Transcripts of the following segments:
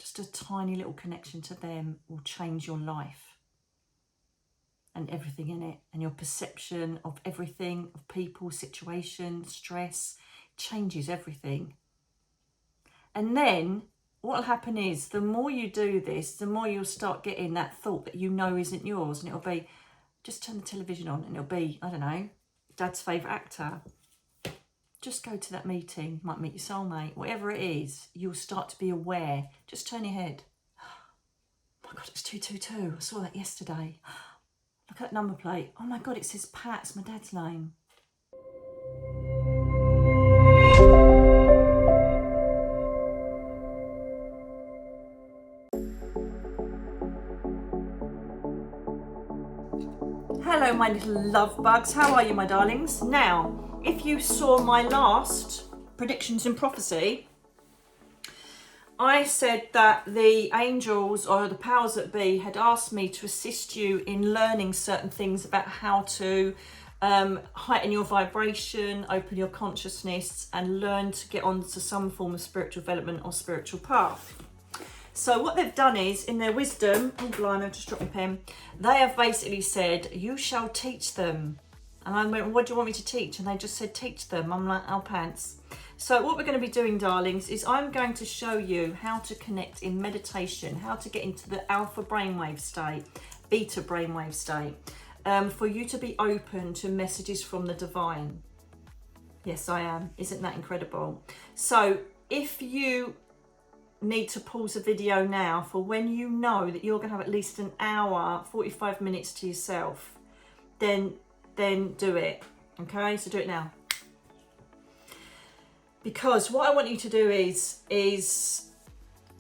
just a tiny little connection to them will change your life and everything in it, and your perception of everything, of people, situation, stress, changes everything. And then what will happen is, the more you do this, the more you'll start getting that thought that you know isn't yours, and it'll be, just turn the television on and it'll be, I don't know, Dad's favourite actor. Just go to that meeting, you might meet your soulmate, whatever it is, you'll start to be aware. Just turn your head. Oh my God, it's 222, I saw that yesterday. Look at that number plate. Oh my God, it says Pat, it's my dad's name. Hello my little love bugs, how are you my darlings? Now, if you saw my last predictions and prophecy, I said that the angels or the powers that be had asked me to assist you in learning certain things about how to heighten your vibration, open your consciousness, and learn to get onto some form of spiritual development or spiritual path. So what they've done is, in their wisdom, oh blimey, I just dropped my pen, they have basically said, you shall teach them. And I went, what do you want me to teach? And they just said, teach them. I'm like, oh pants. So what we're going to be doing, darlings, is I'm going to show you how to connect in meditation, how to get into the alpha brainwave state, beta brainwave state, for you to be open to messages from the divine. Yes, I am. Isn't that incredible? So if you need to pause the video now for when you know that you're going to have at least an hour, 45 minutes to yourself, then do it. Okay, so do it now. Because what I want you to do is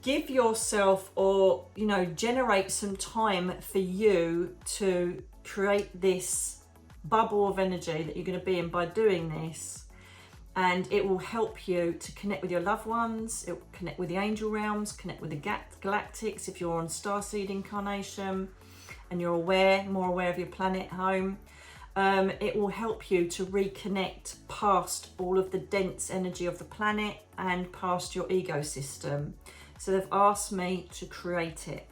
give yourself, or generate some time for you to create this bubble of energy that you're going to be in by doing this. And it will help you to connect with your loved ones, it will connect with the angel realms, connect with the galactics if you're on starseed incarnation and you're more aware of your planet home. It will help you to reconnect past all of the dense energy of the planet and past your ego system. So they've asked me to create it.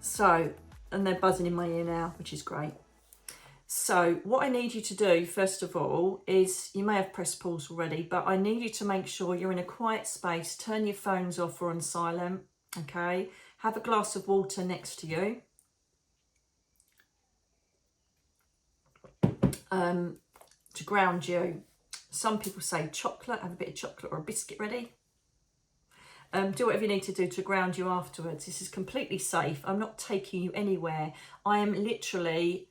So, and they're buzzing in my ear now, which is great. So what I need you to do, first of all, is, you may have pressed pause already, but I need you to make sure you're in a quiet space, turn your phones off or on silent, okay? Have a glass of water next to you. To ground you. Some people say chocolate, have a bit of chocolate or a biscuit ready. Do whatever you need to do to ground you afterwards. This is completely safe. I'm not taking you anywhere. I am literally,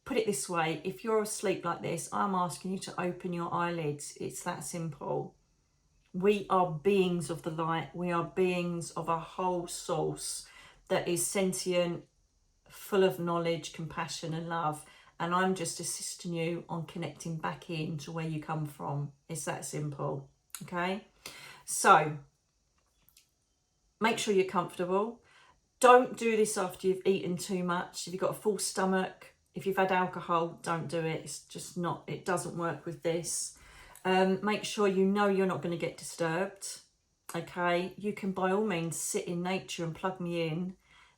put it this way, if you're asleep like this, I'm asking you to open your eyelids. It's that simple. We are beings of the light. We are beings of a whole source that is sentient, full of knowledge, compassion and love. And I'm just assisting you on connecting back in to where you come from. It's that simple, okay? So, make sure you're comfortable. Don't do this after you've eaten too much. If you've got a full stomach, if you've had alcohol, don't do it. It's just not, it doesn't work with this. Make sure you know you're not going to get disturbed, okay? You can by all means sit in nature and plug me in,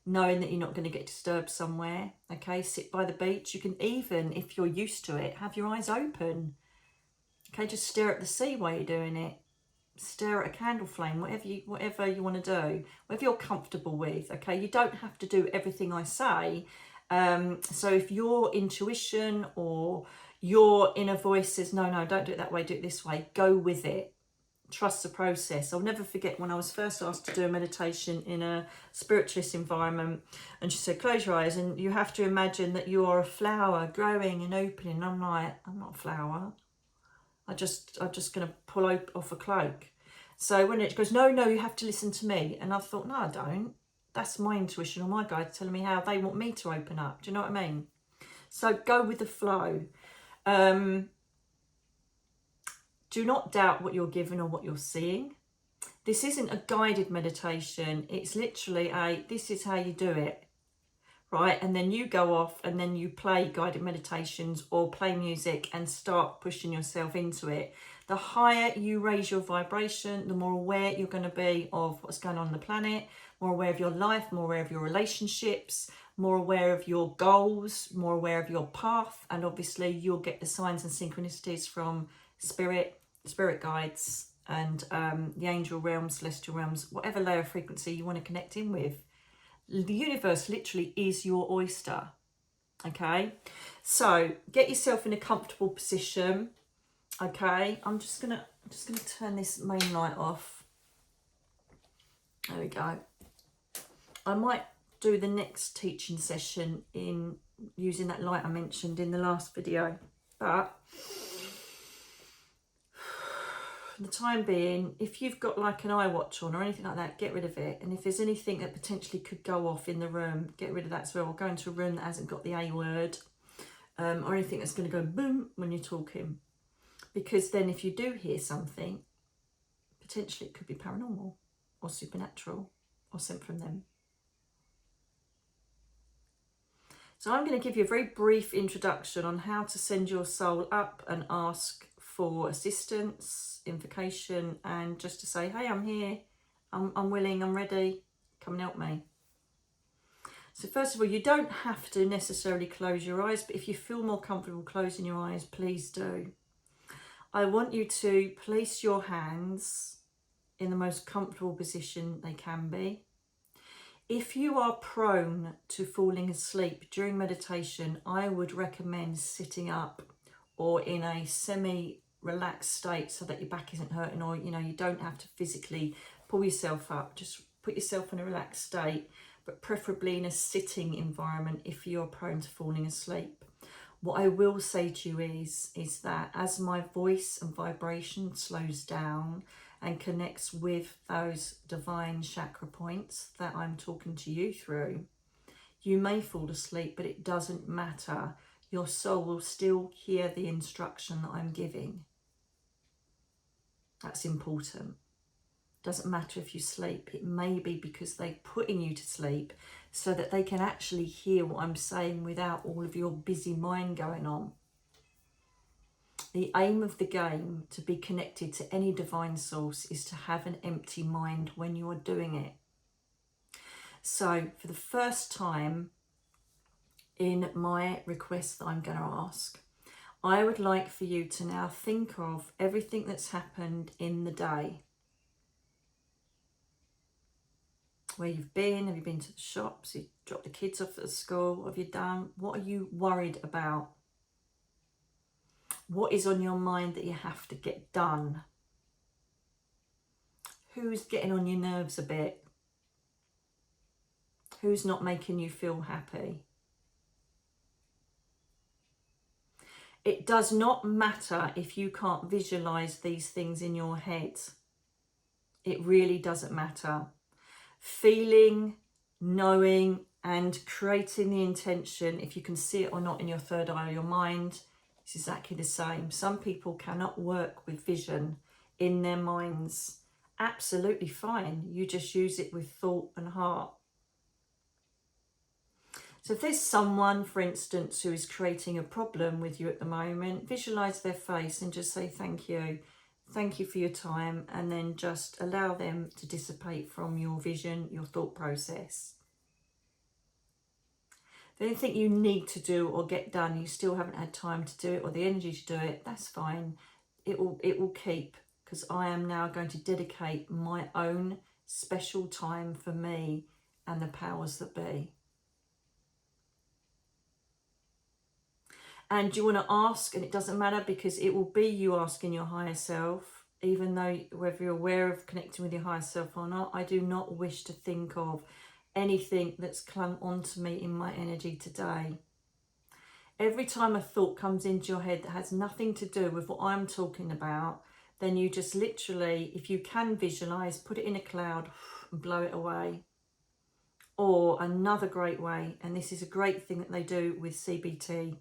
knowing that you're not going to get disturbed somewhere, okay? Sit by the beach. You can even, if you're used to it, have your eyes open, okay? Just stare at the sea while you're doing it. Stare at a candle flame, whatever you want to do, whatever you're comfortable with, okay? You don't have to do everything I say. So if your intuition or your inner voice says, no, don't do it that way, do it this way, go with it. Trust the process. I'll never forget when I was first asked to do a meditation in a spiritualist environment, and she said, close your eyes and you have to imagine that you are a flower growing and opening. And I'm like, I'm not a flower. I'm just going to pull off a cloak. So when it goes, no, you have to listen to me. And I thought, no, I don't. That's my intuition or my guide telling me how they want me to open up. Do you know what I mean? So go with the flow. Do not doubt what you're given or what you're seeing. This isn't a guided meditation. It's literally this is how you do it, right? And then you go off and then you play guided meditations or play music and start pushing yourself into it. The higher you raise your vibration, the more aware you're going to be of what's going on the planet, more aware of your life, more aware of your relationships, more aware of your goals, more aware of your path, and obviously you'll get the signs and synchronicities from spirit guides, and the angel realms, celestial realms, whatever layer of frequency you want to connect in with. The universe literally is your oyster. Okay, so get yourself in a comfortable position. Okay, I'm just gonna turn this main light off. There we go. I might do the next teaching session in using that light I mentioned in the last video, but for the time being, if you've got like an eye watch on or anything like that, get rid of it. And if there's anything that potentially could go off in the room, get rid of that as well. Or go into a room that hasn't got the A word, or anything that's going to go boom when you're talking. Because then if you do hear something, potentially it could be paranormal or supernatural or sent from them. So I'm going to give you a very brief introduction on how to send your soul up and ask for assistance, invocation, and just to say, hey, I'm here, I'm willing, I'm ready, come and help me. So first of all, you don't have to necessarily close your eyes, but if you feel more comfortable closing your eyes, please do. I want you to place your hands in the most comfortable position they can be. If you are prone to falling asleep during meditation, I would recommend sitting up or in a semi-relaxed state so that your back isn't hurting, or you don't have to physically pull yourself up. Just put yourself in a relaxed state, but preferably in a sitting environment if you're prone to falling asleep. What I will say to you is that as my voice and vibration slows down and connects with those divine chakra points that I'm talking to you through, you may fall asleep, but it doesn't matter. Your soul will still hear the instruction that I'm giving. That's important. Doesn't matter if you sleep. It may be because they're putting you to sleep so that they can actually hear what I'm saying without all of your busy mind going on. The aim of the game to be connected to any divine source is to have an empty mind when you are doing it. So for the first time in my request that I'm going to ask, I would like for you to now think of everything that's happened in the day. Where you've been, have you been to the shops, you dropped the kids off at school, what have you done? What are you worried about? What is on your mind that you have to get done? Who's getting on your nerves a bit? Who's not making you feel happy? It does not matter if you can't visualize these things in your head. It really doesn't matter. Feeling, knowing, and creating the intention, if you can see it or not in your third eye or your mind, it's exactly the same. Some people cannot work with vision in their minds. Absolutely fine. You just use it with thought and heart. So if there's someone, for instance, who is creating a problem with you at the moment, visualize their face and just say thank you. Thank you for your time, and then just allow them to dissipate from your vision, your thought process. If there's anything you need to do or get done, you still haven't had time to do it or the energy to do it, that's fine. It will keep, because I am now going to dedicate my own special time for me and the powers that be. And you want to ask, and it doesn't matter because it will be you asking your higher self, even though whether you're aware of connecting with your higher self or not, I do not wish to think of anything that's clung onto me in my energy today. Every time a thought comes into your head that has nothing to do with what I'm talking about, then you just literally, if you can visualize, put it in a cloud and blow it away. Or another great way, and this is a great thing that they do with CBT,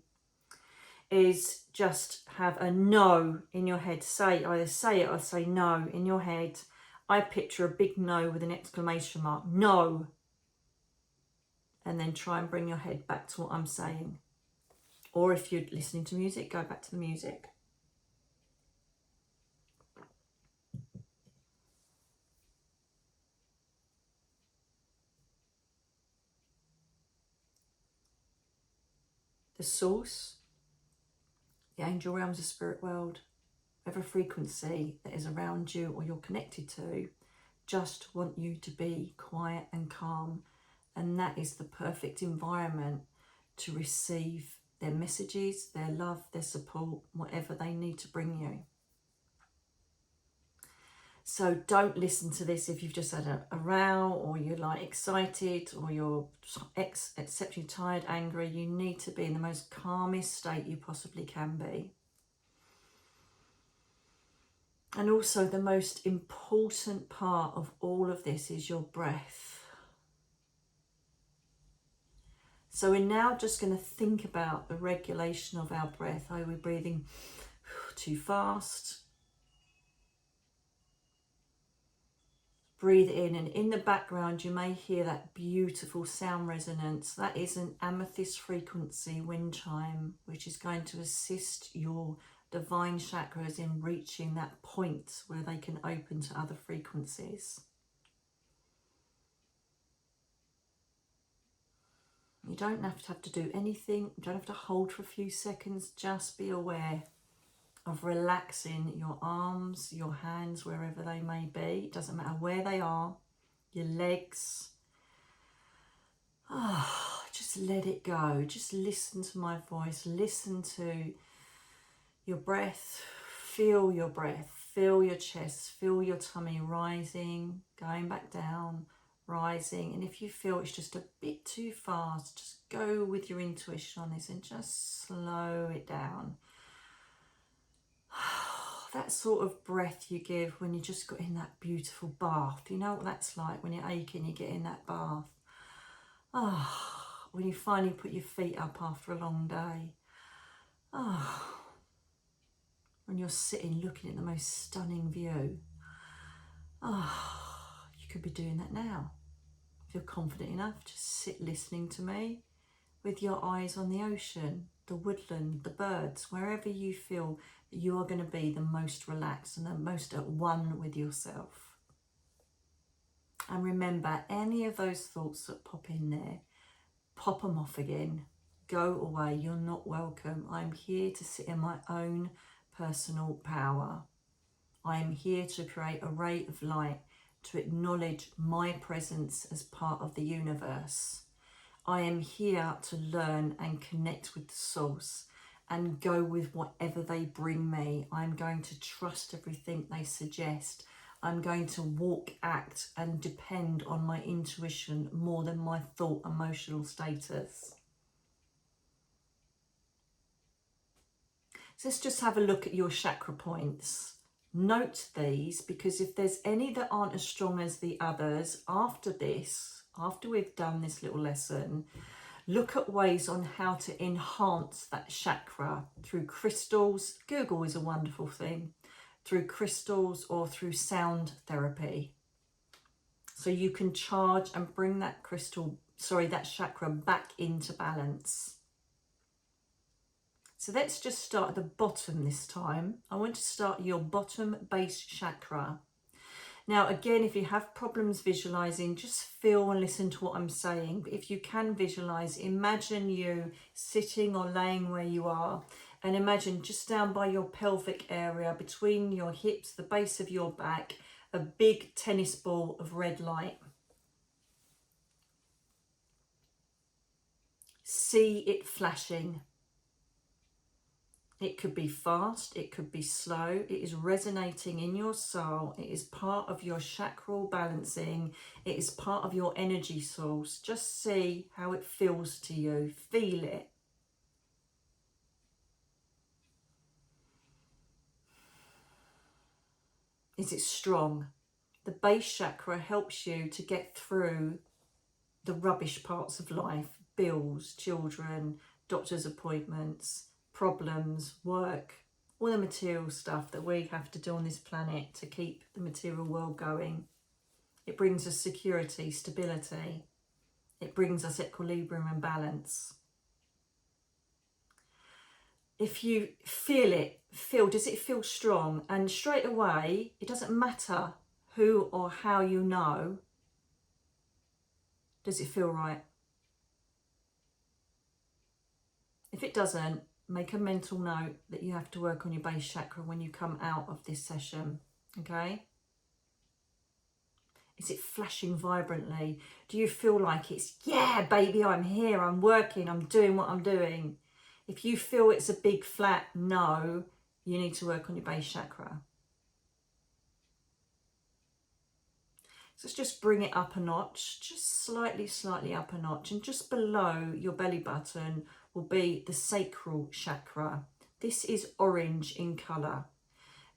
is just have a no in your head. Either say it or say no in your head. I picture a big no with an exclamation mark. No. And then try and bring your head back to what I'm saying. Or if you're listening to music, go back to the music. the source, the angel realms, the spirit world, whatever frequency that is around you or you're connected to, just want you to be quiet and calm. And that is the perfect environment to receive their messages, their love, their support, whatever they need to bring you. So don't listen to this if you've just had a row, or you're like excited, or you're exceptionally tired, angry. You need to be in the most calmest state you possibly can be. And also the most important part of all of this is your breath. So we're now just going to think about the regulation of our breath. Are we breathing too fast? Breathe in, and in the background you may hear that beautiful sound resonance. That is an amethyst frequency wind chime, which is going to assist your divine chakras in reaching that point where they can open to other frequencies. You don't have to do anything. You don't have to hold for a few seconds. Just be aware of relaxing your arms, your hands, wherever they may be. It doesn't matter where they are, your legs. Just let it go. Just listen to my voice. Listen to your breath. Feel your breath. Feel your chest. Feel your tummy rising, going back down, rising. And if you feel it's just a bit too fast, just go with your intuition on this and just slow it down. That sort of breath you give when you just got in that beautiful bath. You know what that's like when you're aching, you get in that bath. When you finally put your feet up after a long day. When you're sitting looking at the most stunning view. You could be doing that now. If you're confident enough, just sit listening to me with your eyes on the ocean, the woodland, the birds, wherever you feel that you are going to be the most relaxed and the most at one with yourself. And remember, any of those thoughts that pop in there, pop them off again. Go away. You're not welcome. I'm here to sit in my own personal power. I am here to create a ray of light, to acknowledge my presence as part of the universe. I am here to learn and connect with the source and go with whatever they bring me. I'm going to trust everything they suggest. I'm going to walk, act and depend on my intuition more than my thought emotional status. So let's just have a look at your chakra points. Note these, because if there's any that aren't as strong as the others, after this, after we've done this little lesson, look at ways on how to enhance that chakra through crystals. Google is a wonderful thing. Through crystals or through sound therapy. So you can charge and bring that that chakra back into balance. So let's just start at the bottom this time. I want to start your bottom base chakra. Now, again, if you have problems visualizing, just feel and listen to what I'm saying. But if you can visualize, imagine you sitting or laying where you are, and imagine just down by your pelvic area, between your hips, the base of your back, a big tennis ball of red light. See it flashing. It could be fast, it could be slow. It is resonating in your soul. It is part of your chakral balancing. It is part of your energy source. Just see how it feels to you. Feel it. Is it strong? The base chakra helps you to get through the rubbish parts of life. Bills, children, doctor's appointments, problems, work, all the material stuff that we have to do on this planet to keep the material world going. It brings us security, stability. It brings us equilibrium and balance. If you feel it, does it feel strong? And straight away, it doesn't matter who or how you know, does it feel right? If it doesn't, make a mental note that you have to work on your base chakra when you come out of this session, okay? Is it flashing vibrantly? Do you feel like it's, yeah, baby, I'm here, I'm working, I'm doing what I'm doing? If you feel it's a big flat no, you need to work on your base chakra. So let's just bring it up a notch, just slightly up a notch. And just below your belly button will be the sacral chakra. This is orange in colour.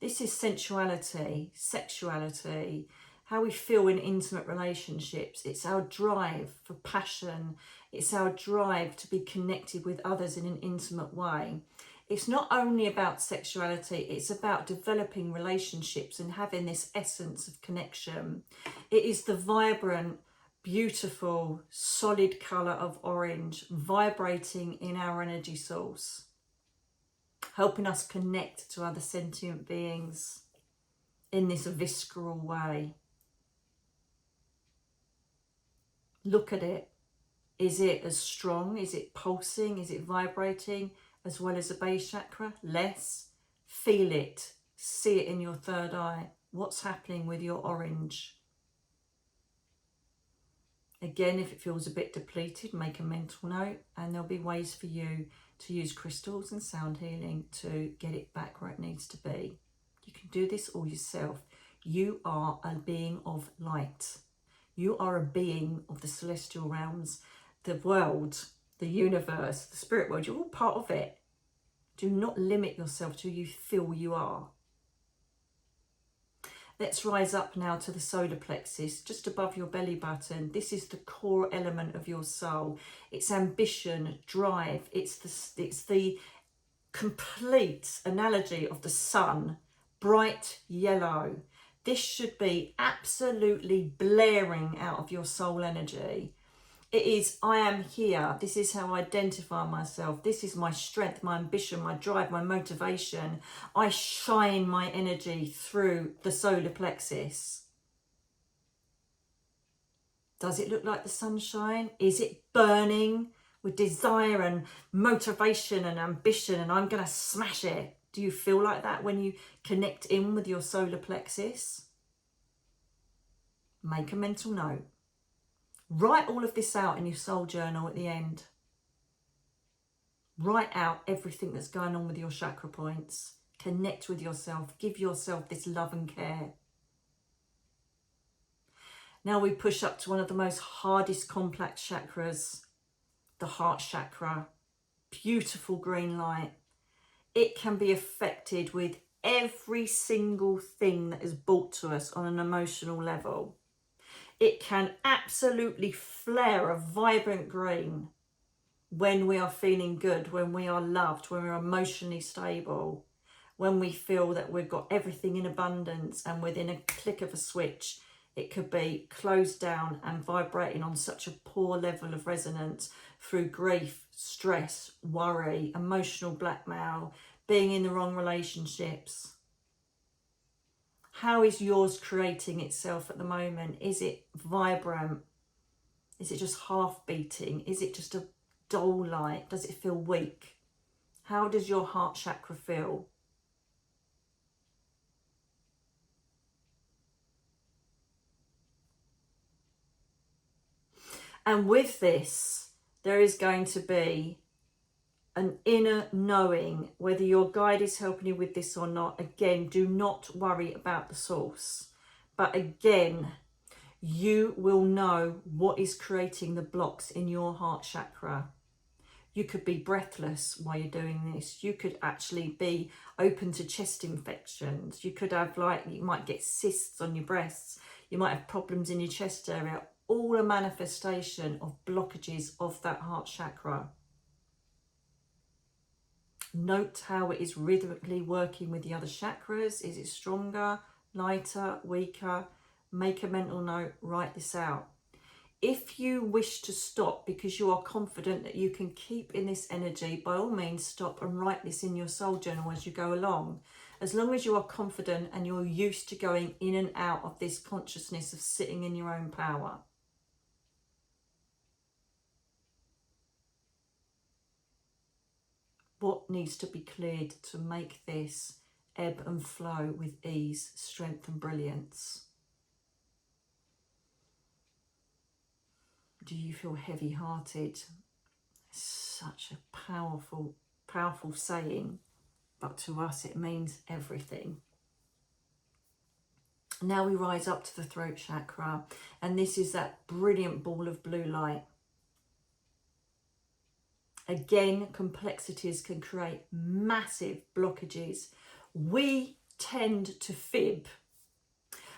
This is sensuality, sexuality, how we feel in intimate relationships. It's our drive for passion. It's our drive to be connected with others in an intimate way. It's not only about sexuality, it's about developing relationships and having this essence of connection. It is the vibrant, beautiful, solid colour of orange vibrating in our energy source, helping us connect to other sentient beings in this visceral way. Look at it. Is it as strong? Is it pulsing? Is it vibrating as well as the base chakra? Less. Feel it. See it in your third eye. What's happening with your orange? Again, if it feels a bit depleted, make a mental note, and there'll be ways for you to use crystals and sound healing to get it back where it needs to be. You can do this all yourself. You are a being of light. You are a being of the celestial realms, the world, the universe, the spirit world. You're all part of it. Do not limit yourself to who you feel you are. Let's rise up now to the solar plexus, just above your belly button. This is the core element of your soul. It's ambition, drive. It's the complete analogy of the sun, bright yellow. This should be absolutely blaring out of your soul energy. It is, I am here. This is how I identify myself. This is my strength, my ambition, my drive, my motivation. I shine my energy through the solar plexus. Does it look like the sunshine? Is it burning with desire and motivation and ambition, and I'm going to smash it? Do you feel like that when you connect in with your solar plexus? Make a mental note. Write all of this out in your soul journal at the end. Write out everything that's going on with your chakra points. Connect with yourself. Give yourself this love and care. Now we push up to one of the most hardest complex chakras, the heart chakra. Beautiful green light. It can be affected with every single thing that is brought to us on an emotional level. It can absolutely flare a vibrant green when we are feeling good, when we are loved, when we're emotionally stable, when we feel that we've got everything in abundance, and within a click of a switch, it could be closed down and vibrating on such a poor level of resonance through grief, stress, worry, emotional blackmail, being in the wrong relationships. How is yours creating itself at the moment? Is it vibrant? Is it just half beating? Is it just a dull light? Does it feel weak? How does your heart chakra feel? And with this, there is going to be an inner knowing, whether your guide is helping you with this or not. Again, do not worry about the source. But again, you will know what is creating the blocks in your heart chakra. You could be breathless while you're doing this. You could actually be open to chest infections. You could have, you might get cysts on your breasts. You might have problems in your chest area. All a manifestation of blockages of that heart chakra. Note how it is rhythmically working with the other chakras. Is it stronger, lighter, weaker? Make a mental note, write this out. If you wish to stop because you are confident that you can keep in this energy, by all means stop and write this in your soul journal as you go along. As long as you are confident and you're used to going in and out of this consciousness of sitting in your own power. What needs to be cleared to make this ebb and flow with ease, strength and brilliance? Do you feel heavy-hearted? Such a powerful, powerful saying, but to us it means everything. Now we rise up to the throat chakra, and this is that brilliant ball of blue light. Again, complexities can create massive blockages. We tend to fib.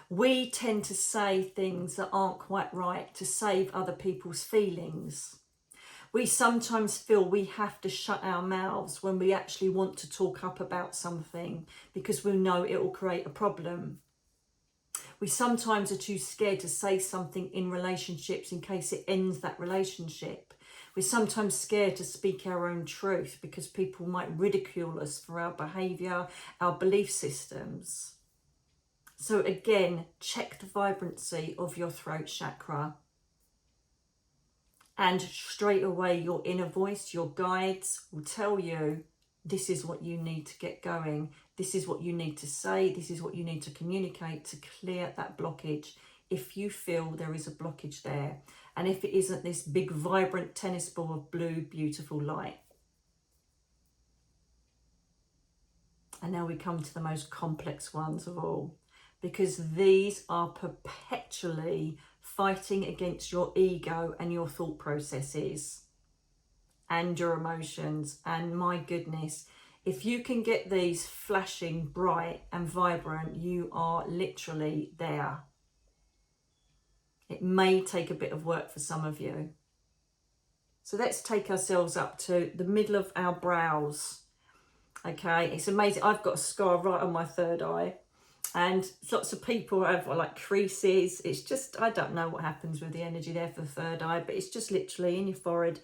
We tend to say things that aren't quite right to save other people's feelings. We sometimes feel we have to shut our mouths when we actually want to talk up about something because we know it will create a problem. We sometimes are too scared to say something in relationships in case it ends that relationship. We're sometimes scared to speak our own truth because people might ridicule us for our behaviour, our belief systems. So again, check the vibrancy of your throat chakra. And straight away, your inner voice, your guides will tell you, this is what you need to get going. This is what you need to say. This is what you need to communicate to clear that blockage. If you feel there is a blockage there. And if it isn't this big, vibrant tennis ball of blue, beautiful light. And now we come to the most complex ones of all. Because these are perpetually fighting against your ego and your thought processes and your emotions. And my goodness, if you can get these flashing bright and vibrant, you are literally there. It may take a bit of work for some of you. So let's take ourselves up to the middle of our brows. Okay, it's amazing. I've got a scar right on my third eye. And lots of people have like creases. It's just, I don't know what happens with the energy there for the third eye, but it's just literally in your forehead,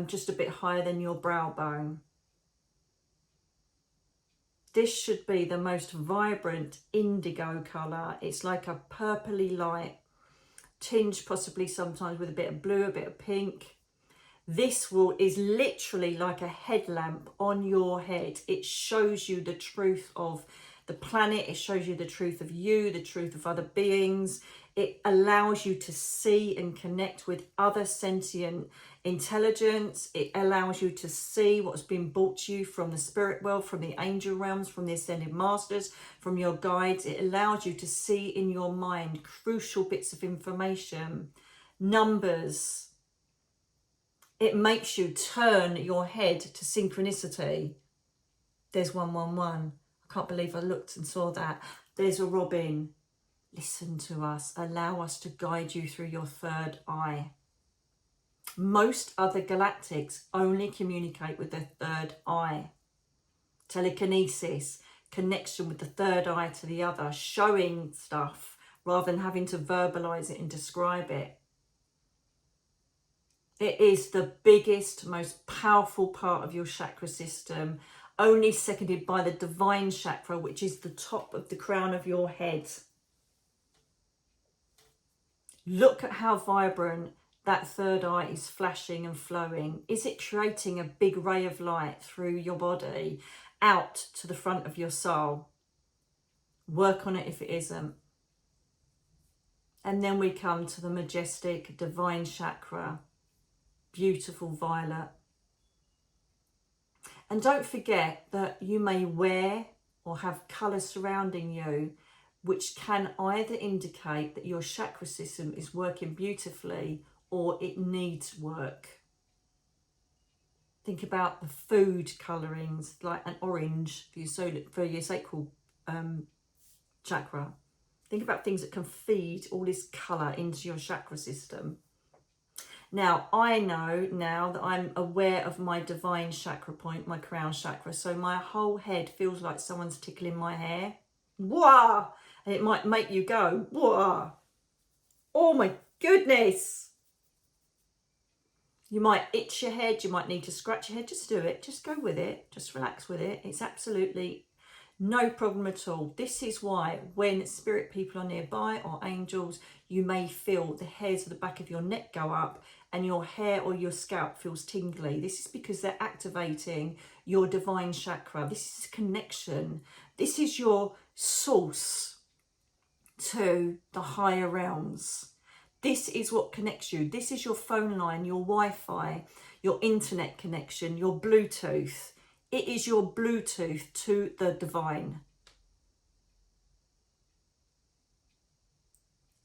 just a bit higher than your brow bone. This should be the most vibrant indigo colour. It's like a purpley light, tinged possibly sometimes with a bit of blue, a bit of pink. This is literally like a headlamp on your head. It shows you the truth of the planet. It shows you the truth of you, the truth of other beings. It allows you to see and connect with other sentient intelligence. It allows you to see what's been brought to you from the spirit world, from the angel realms, from the ascended masters, from your guides. It allows you to see in your mind crucial bits of information, numbers. It makes you turn your head to synchronicity. There's 111. I can't believe I looked and saw that. There's a robin. Listen to us. Allow us to guide you through your third eye. Most other galactics only communicate with their third eye. Telekinesis, connection with the third eye to the other, showing stuff rather than having to verbalize it and describe it. It is the biggest, most powerful part of your chakra system, only seconded by the divine chakra, which is the top of the crown of your head. Look at how vibrant that third eye is flashing and flowing. Is it creating a big ray of light through your body out to the front of your soul? Work on it if it isn't. And then we come to the majestic divine chakra, beautiful violet. And don't forget that you may wear or have colour surrounding you, which can either indicate that your chakra system is working beautifully or it needs work. Think about the food colourings, like an orange for your sacral chakra. Think about things that can feed all this colour into your chakra system. Now, I know now that I'm aware of my divine chakra point, my crown chakra, so my whole head feels like someone's tickling my hair. Wah! And it might make you go, wah! Oh my goodness! You might itch your head, you might need to scratch your head. Just do it, just go with it, just relax with it. It's absolutely no problem at all. This is why when spirit people are nearby or angels, you may feel the hairs of the back of your neck go up and your hair or your scalp feels tingly. This is because they're activating your divine chakra. This is connection. This is your source to the higher realms. This is what connects you. This is your phone line, your Wi-Fi, your internet connection, your Bluetooth. It is your Bluetooth to the divine.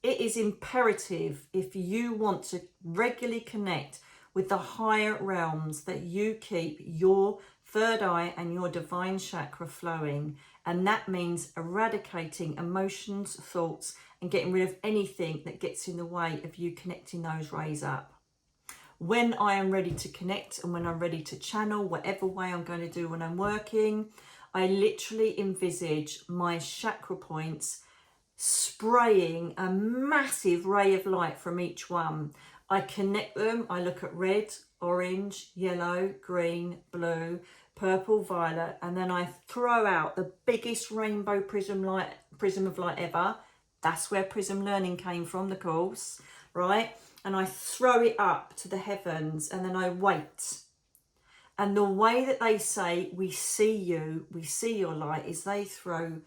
It is imperative, if you want to regularly connect with the higher realms, that you keep your third eye and your divine chakra flowing. And that means eradicating emotions, thoughts, and getting rid of anything that gets in the way of you connecting those rays up. When I am ready to connect and when I'm ready to channel, whatever way I'm going to do when I'm working, I literally envisage my chakra points spraying a massive ray of light from each one. I connect them. I look at red, orange, yellow, green, blue, purple, violet, and then I throw out the biggest rainbow prism of light ever. That's where Prism Learning came from, the course, right? And I throw it up to the heavens, and then I wait. And the way that they say, we see you, we see your light, is they throw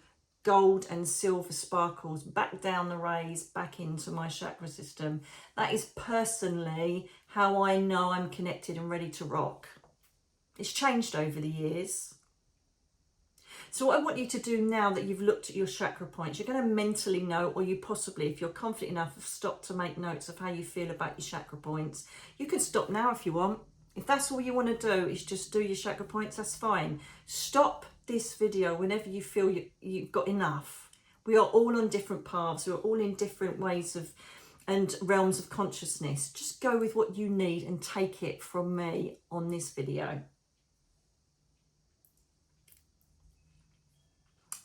gold and silver sparkles back down the rays, back into my chakra system. That is personally how I know I'm connected and ready to rock. It's changed over the years. So what I want you to do now that you've looked at your chakra points, you're going to mentally know, or you possibly, if you're confident enough, have stopped to make notes of how you feel about your chakra points. You can stop now if you want. If that's all you want to do is just do your chakra points, that's fine. Stop this video whenever you feel you've got enough. We are all on different paths. We're all in different ways of and realms of consciousness. Just go with what you need and take it from me on this video.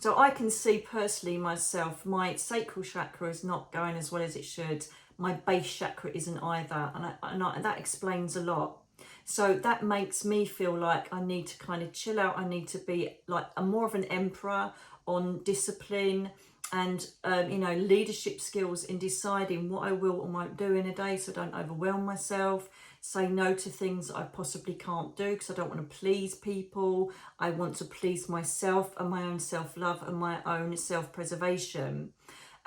So I can see personally myself, my sacral chakra is not going as well as it should. My base chakra isn't either. And that explains a lot. So that makes me feel like I need to kind of chill out. I need to be like more of an emperor on discipline and, leadership skills in deciding what I will or won't do in a day, so I don't overwhelm myself. Say no to things that I possibly can't do because I don't want to please people. I want to please myself and my own self-love and my own self-preservation.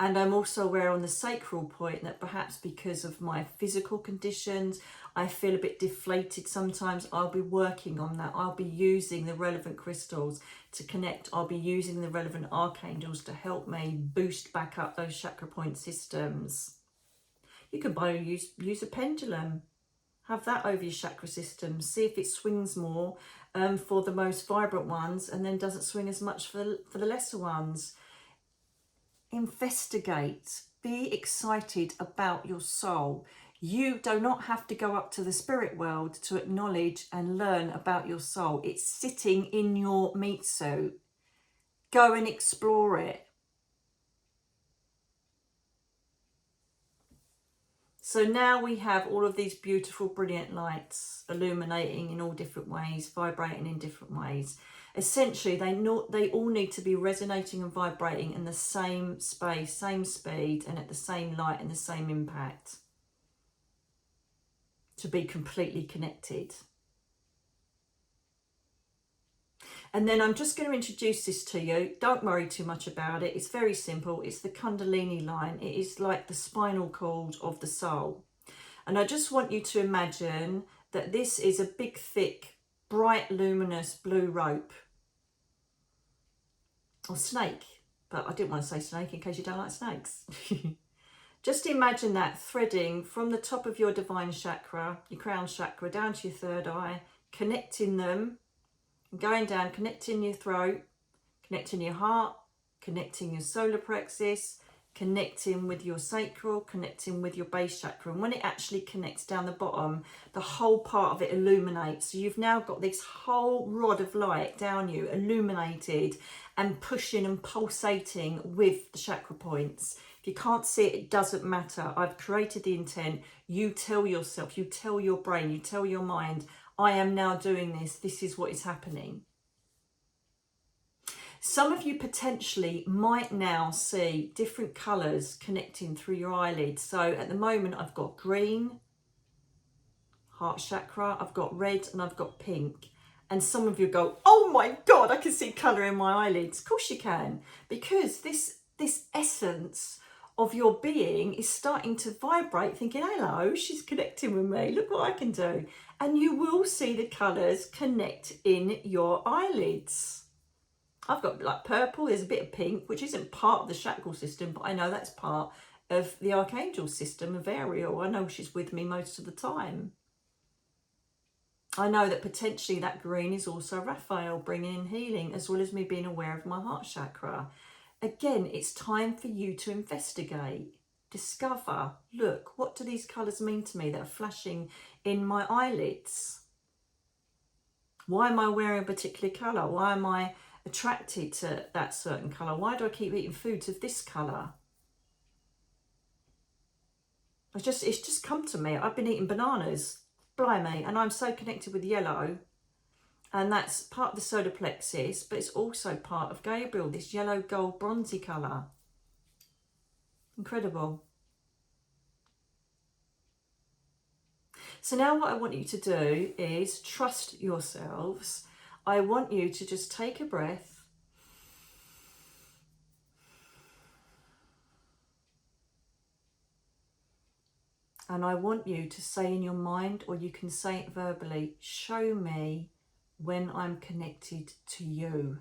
And I'm also aware on the sacral point that perhaps because of my physical conditions, I feel a bit deflated sometimes. I'll be working on that. I'll be using the relevant crystals to connect. I'll be using the relevant archangels to help me boost back up those chakra point systems. You can use a pendulum. Have that over your chakra system. See if it swings more for the most vibrant ones and then doesn't swing as much for the lesser ones. Investigate. Be excited about your soul. You do not have to go up to the spirit world to acknowledge and learn about your soul. It's sitting in your meat suit. Go and explore it. So now we have all of these beautiful, brilliant lights illuminating in all different ways, vibrating in different ways. Essentially, they all need to be resonating and vibrating in the same space, same speed, and at the same light and the same impact to be completely connected. And then I'm just going to introduce this to you. Don't worry too much about it. It's very simple. It's the Kundalini line. It is like the spinal cord of the soul. And I just want you to imagine that this is a big, thick, bright, luminous blue rope. Or snake. But I didn't want to say snake in case you don't like snakes. Just imagine that threading from the top of your divine chakra, your crown chakra, down to your third eye, connecting them. Going down, connecting your throat, connecting your heart, connecting your solar plexus, connecting with your sacral, connecting with your base chakra. And when it actually connects down the bottom, the whole part of it illuminates. So you've now got this whole rod of light down you, illuminated and pushing and pulsating with the chakra points. If you can't see it, it doesn't matter. I've created the intent. You tell yourself, you tell your brain, you tell your mind, I am now doing this. This is what is happening. Some of you potentially might now see different colours connecting through your eyelids. So at the moment I've got green, heart chakra, I've got red and I've got pink. And some of you go, oh my God, I can see colour in my eyelids. Of course you can, because this essence of your being is starting to vibrate, thinking, hello, she's connecting with me. Look what I can do. And you will see the colours connect in your eyelids. I've got like purple, there's a bit of pink, which isn't part of the chakral system, but I know that's part of the archangel system of Ariel. I know she's with me most of the time. I know that potentially that green is also Raphael bringing in healing, as well as me being aware of my heart chakra. Again, it's time for you to investigate, discover, look, what do these colours mean to me that are flashing in my eyelids? Why am I wearing a particular colour? Why am I attracted to that certain colour? Why do I keep eating foods of this colour? It's just come to me. I've been eating bananas, blimey, and I'm so connected with yellow, and that's part of the solar plexus, but it's also part of Gabriel, this yellow, gold, bronzy colour. Incredible. So now what I want you to do is trust yourselves. I want you to just take a breath. And I want you to say in your mind, or you can say it verbally, show me when I'm connected to you.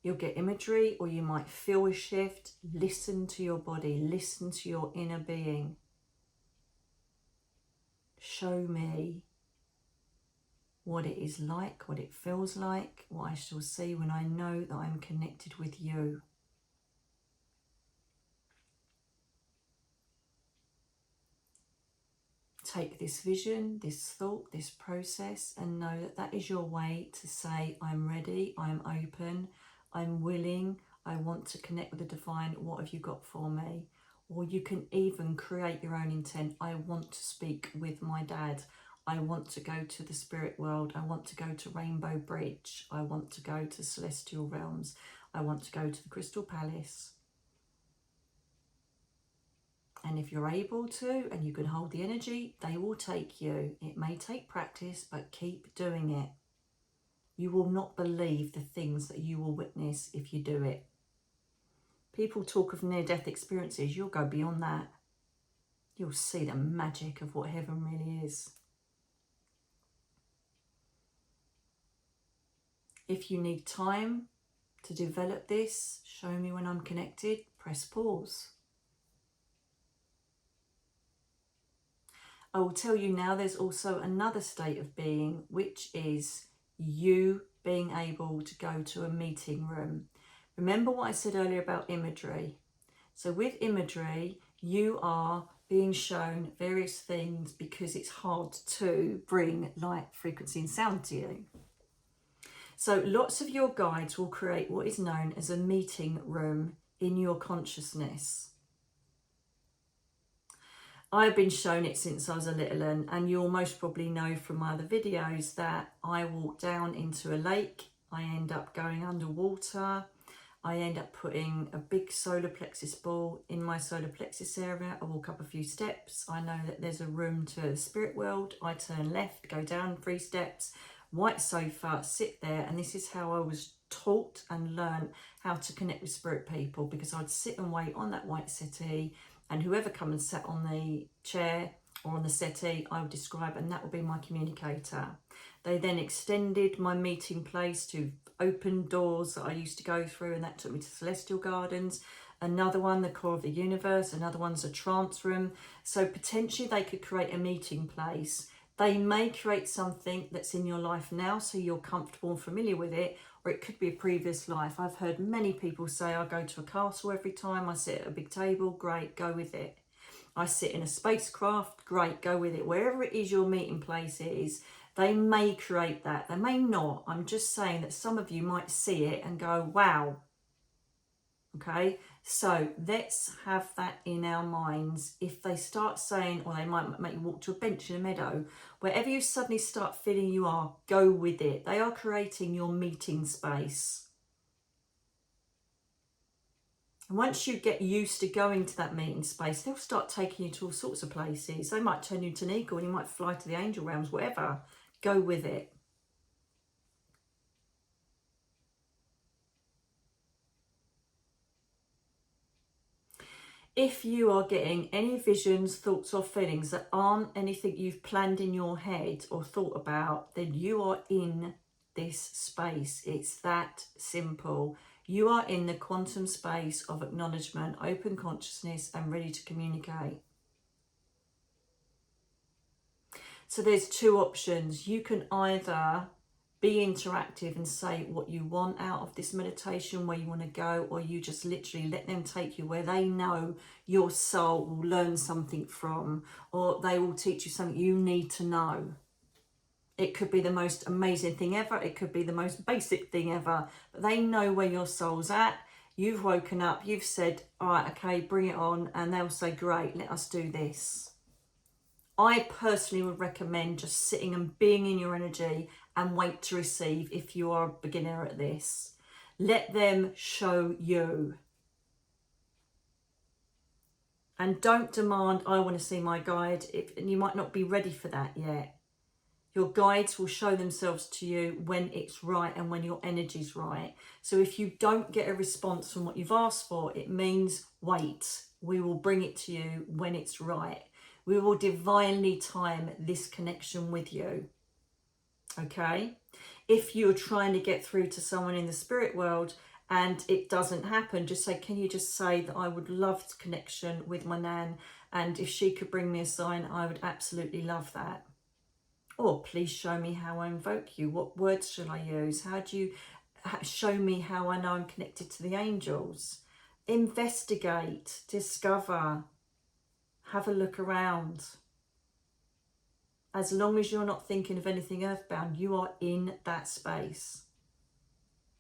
You'll get imagery, or you might feel a shift. Listen to your body, listen to your inner being. Show me what it is like, what it feels like, what I shall see when I know that I'm connected with you. Take this vision, this thought, this process, and know that that is your way to say, I'm ready, I'm open, I'm willing, I want to connect with the divine. What have you got for me? Or you can even create your own intent. I want to speak with my dad. I want to go to the spirit world. I want to go to Rainbow Bridge. I want to go to celestial realms. I want to go to the Crystal Palace. And if you're able to, and you can hold the energy, they will take you. It may take practice, but keep doing it. You will not believe the things that you will witness if you do it. People talk of near-death experiences. You'll go beyond that. You'll see the magic of what heaven really is. If you need time to develop this, show me when I'm connected, press pause. I will tell you now there's also another state of being, which is you being able to go to a meeting room. Remember what I said earlier about imagery. So with imagery, you are being shown various things because it's hard to bring light, frequency and sound to you. So lots of your guides will create what is known as a meeting room in your consciousness. I've been shown it since I was a little one, and you'll most probably know from my other videos that I walk down into a lake, I end up going underwater, I end up putting a big solar plexus ball in my solar plexus area, I walk up a few steps, I know that there's a room to the spirit world, I turn left, go down 3 steps, white sofa, sit there, and this is how I was taught and learned how to connect with spirit people, because I'd sit and wait on that white settee, and whoever come and sat on the chair or on the settee, I would describe, and that would be my communicator. They then extended my meeting place to open doors that I used to go through, and that took me to Celestial Gardens. Another one, the core of the universe. Another one's a trance room. So potentially they could create a meeting place. They may create something that's in your life now, so you're comfortable and familiar with it, or it could be a previous life. I've heard many people say, I go to a castle every time, I sit at a big table, great, go with it. I sit in a spacecraft, great, go with it. Wherever it is your meeting place is, they may create that, they may not. I'm just saying that some of you might see it and go, wow, Okay, so let's have that in our minds. If they start saying, or they might make you walk to a bench in a meadow, wherever you suddenly start feeling you are, go with it. They are creating your meeting space. And once you get used to going to that meeting space, they'll start taking you to all sorts of places. They might turn you into an eagle and you might fly to the angel realms, whatever. Go with it. If you are getting any visions, thoughts or feelings that aren't anything you've planned in your head or thought about, then you are in this space. It's that simple. You are in the quantum space of acknowledgement, open consciousness and ready to communicate. So there's two options. You can either be interactive and say what you want out of this meditation, where you want to go, or you just literally let them take you where they know your soul will learn something from, or they will teach you something you need to know. It could be the most amazing thing ever. It could be the most basic thing ever. But they know where your soul's at. You've woken up. You've said, all right, okay, bring it on. And they'll say, great, let us do this. I personally would recommend just sitting and being in your energy and wait to receive if you are a beginner at this. Let them show you. And don't demand, I want to see my guide. And you might not be ready for that yet. Your guides will show themselves to you when it's right and when your energy's right. So if you don't get a response from what you've asked for, it means wait. We will bring it to you when it's right. We will divinely time this connection with you. Okay? If you're trying to get through to someone in the spirit world and it doesn't happen, just say, can you just say that I would love connection with my Nan, and if she could bring me a sign, I would absolutely love that. Or please show me how I invoke you. What words should I use? How do you show me how I know I'm connected to the angels? Investigate, discover, have a look around. As long as you're not thinking of anything earthbound, you are in that space.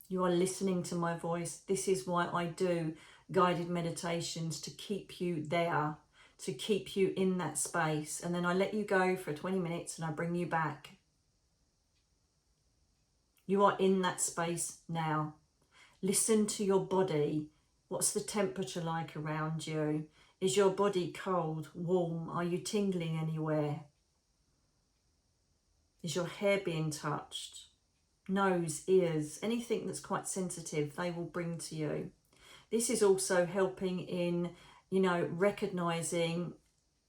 You are listening to my voice. This is why I do guided meditations, to keep you there, to keep you in that space. And then I let you go for 20 minutes and I bring you back. You are in that space now. Listen to your body. What's the temperature like around you? Is your body cold, warm? Are you tingling anywhere? Is your hair being touched? Nose, ears, anything that's quite sensitive, they will bring to you. This is also helping in, recognizing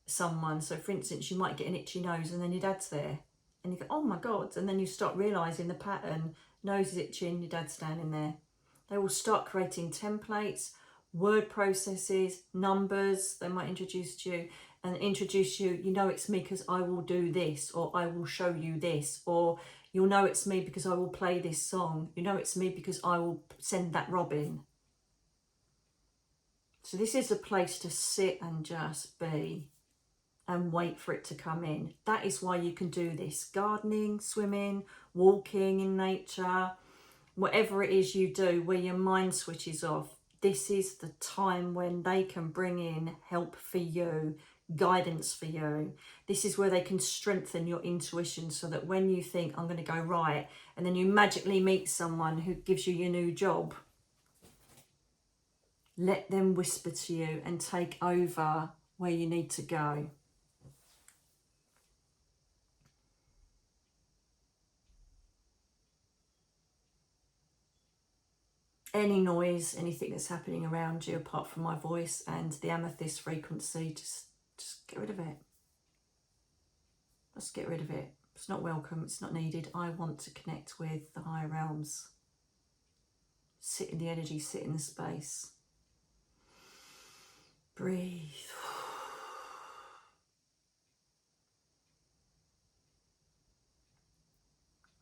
someone. So for instance, you might get an itchy nose and then your dad's there and you go, oh my God. And then you start realizing the pattern, nose is itching, your dad's standing there. They will start creating templates, word processes, numbers. They might introduce you, you know it's me because I will do this, or I will show you this, or you'll know it's me because I will play this song. You know it's me because I will send that robin. So this is a place to sit and just be and wait for it to come in. That is why you can do this. Gardening, swimming, walking in nature, whatever it is you do where your mind switches off. This is the time when they can bring in help for you, guidance for you. This is where they can strengthen your intuition so that when you think, I'm going to go right, and then you magically meet someone who gives you your new job, let them whisper to you and take over where you need to go. Any noise, anything that's happening around you apart from my voice and the amethyst frequency, just get rid of it. Just get rid of it. It's not welcome, it's not needed. I want to connect with the higher realms. Sit in the energy, sit in the space. Breathe.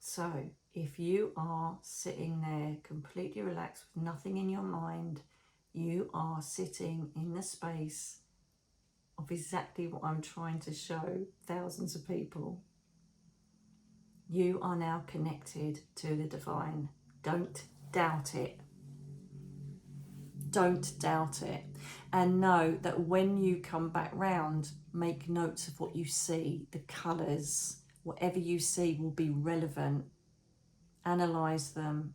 So, if you are sitting there completely relaxed with nothing in your mind, you are sitting in the space of exactly what I'm trying to show thousands of people. You are now connected to the divine. Don't doubt it. Don't doubt it. And know that when you come back round, make notes of what you see, the colours, whatever you see will be relevant. Analyse them.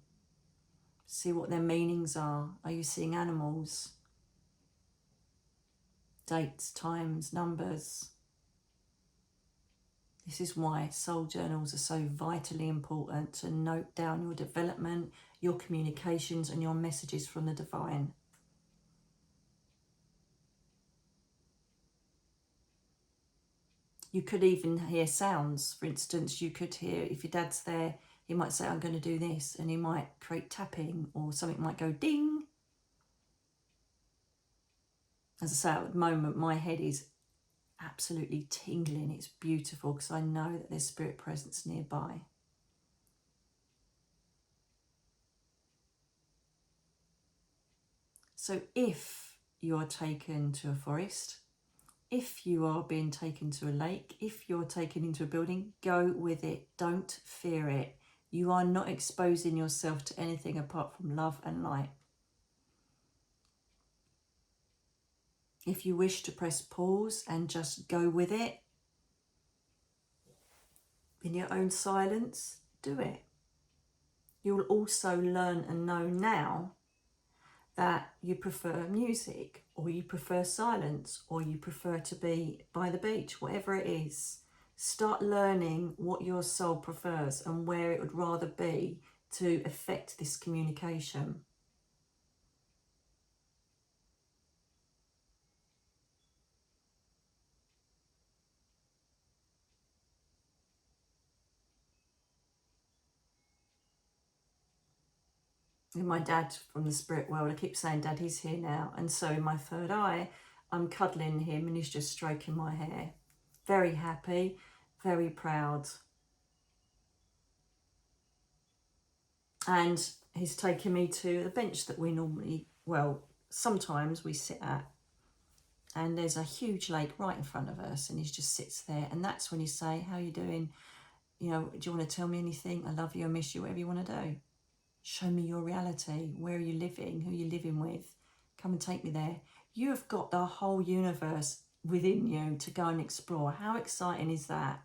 See what their meanings are. Are you seeing animals? Dates, times, numbers. This is why soul journals are so vitally important, to note down your development, your communications and your messages from the divine. You could even hear sounds. For instance, you could hear, if your dad's there, he might say, I'm going to do this, and he might create tapping, or something might go ding. As I say, at the moment, my head is absolutely tingling. It's beautiful because I know that there's spirit presence nearby. So if you are taken to a forest, if you are being taken to a lake, if you're taken into a building, go with it. Don't fear it. You are not exposing yourself to anything apart from love and light. If you wish to press pause and just go with it, in your own silence, do it. You will also learn and know now that you prefer music, or you prefer silence, or you prefer to be by the beach, whatever it is. Start learning what your soul prefers and where it would rather be to affect this communication. In my dad from the spirit world, I keep saying, Dad, he's here now. And so in my third eye, I'm cuddling him and he's just stroking my hair. Very happy, very proud. And he's taken me to the bench that we normally, well, sometimes we sit at. And there's a huge lake right in front of us, and he just sits there. And that's when you say, how are you doing? You know, do you want to tell me anything? I love you, I miss you, whatever you want to do. Show me your reality. Where are you living? Who are you living with? Come and take me there. You have got the whole universe within you to go and explore. How exciting is that?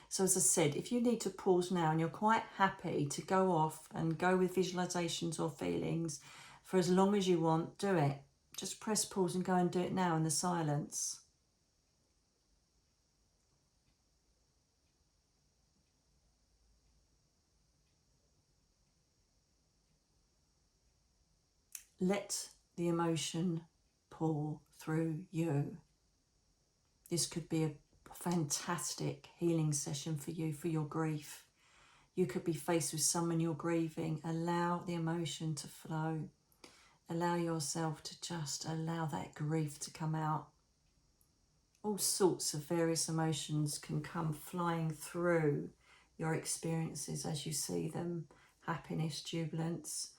So as I said, if you need to pause now and you're quite happy to go off and go with visualizations or feelings for as long as you want, do it. Just press pause and go and do it now in the silence. Let the emotion pour through you. This could be a fantastic healing session for you, for your grief. You could be faced with someone you're grieving. Allow the emotion to flow. Allow yourself to just allow that grief to come out. All sorts of various emotions can come flying through your experiences as you see them. Happiness, jubilance,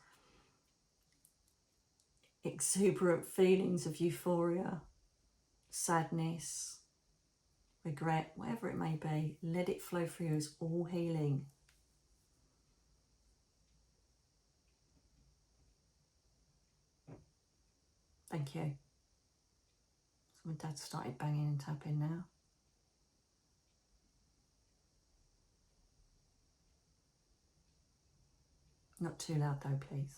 exuberant feelings of euphoria, sadness, regret, whatever it may be. Let it flow through you. It's all healing. Thank you. So my dad started banging and tapping now. Not too loud though, please.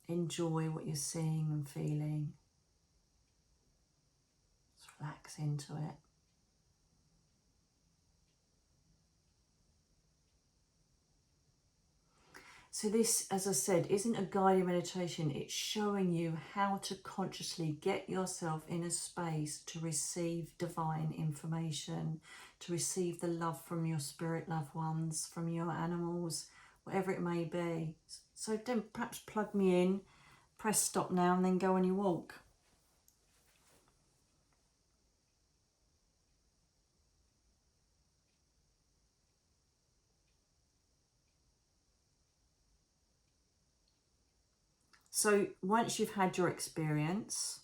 Enjoy what you're seeing and feeling. Just relax into it. So this, as I said, isn't a guided meditation. It's showing you how to consciously get yourself in a space to receive divine information, to receive the love from your spirit loved ones, from your animals, whatever it may be. So don't perhaps plug me in, press stop now and then go on your walk. So once you've had your experience,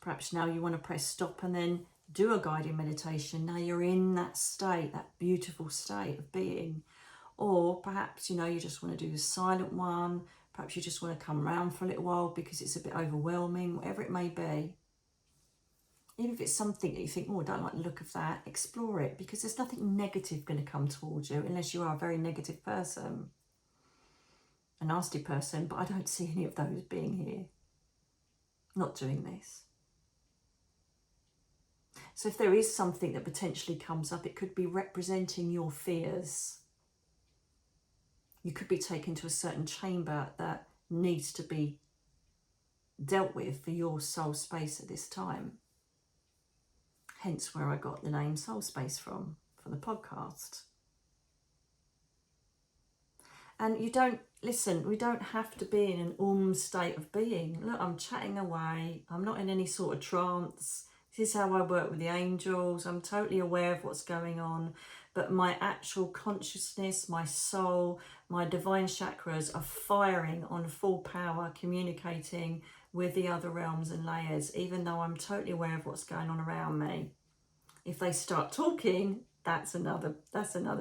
perhaps now you want to press stop and then do a guided meditation. Now you're in that state, that beautiful state of being. Or perhaps, you know, you just want to do the silent one. Perhaps you just want to come around for a little while because it's a bit overwhelming, whatever it may be. Even if it's something that you think, oh, I don't like the look of that, explore it, because there's nothing negative going to come towards you unless you are a very negative person, a nasty person, but I don't see any of those being here. Not doing this. So if there is something that potentially comes up, it could be representing your fears. You could be taken to a certain chamber that needs to be dealt with for your soul space at this time. Hence where I got the name Soul Space from the podcast. And you don't, listen, we don't have to be in an state of being. Look, I'm chatting away. I'm not in any sort of trance. This is how I work with the angels. I'm totally aware of what's going on. But my actual consciousness, my soul, my divine chakras are firing on full power, communicating with the other realms and layers, even though I'm totally aware of what's going on around me. If they start talking, that's another